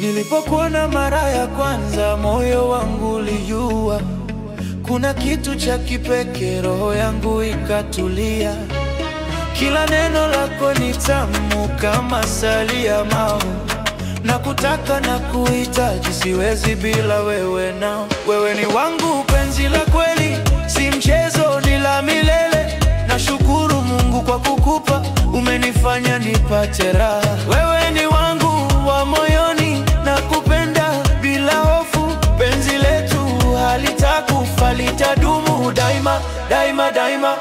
Nilipokuona mara ya kwanza, moyo wangu ulijua kuna kitu cha kipekee, roho yangu ikatulia. Kila neno lako ni tamu kama asali ya mau, na kutaka na kuhitaji, siwezi bila wewe nao. Wewe ni wangu, penzi la kweli, si mchezo, ni la milele. Nashukuru Mungu kwa kukupa, umenifanya nipate raha. Wewe ni wangu wa moyoni, nakupenda bila hofu. Penzi letu halitakufa, litadumu daima, daima, daima.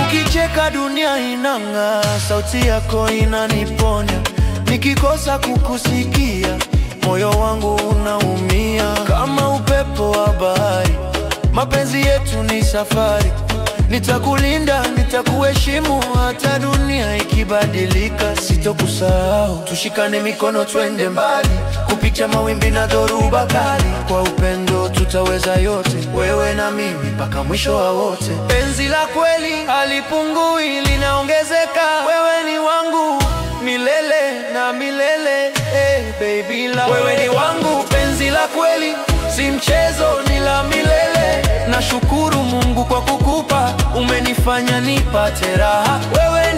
Ukicheka dunia inang'aa, sauti yako inaniponya. Nikikosa kukusikia, moyo wangu unaumia. Kama upepo wa bahari, mapenzi yetu ni safari. Nitakulinda, nitakuheshimu, hata dunia ikibadilika. Sitokusahau, tushikane mikono twende mbali, kupitia mawimbi na dhoruba kali. Kwa upendo tutaweza yote, wewe na mimi mpaka mwisho wa wote. Penzi la kweli halipungui, linaongezeka. Wewe ni wangu milele na milele, baby love. Wewe ni wangu, penzi la kweli, si mchezo, ni la milele. Nashukuru Mungu kwa kukupa, umenifanya nipate raha. Wewe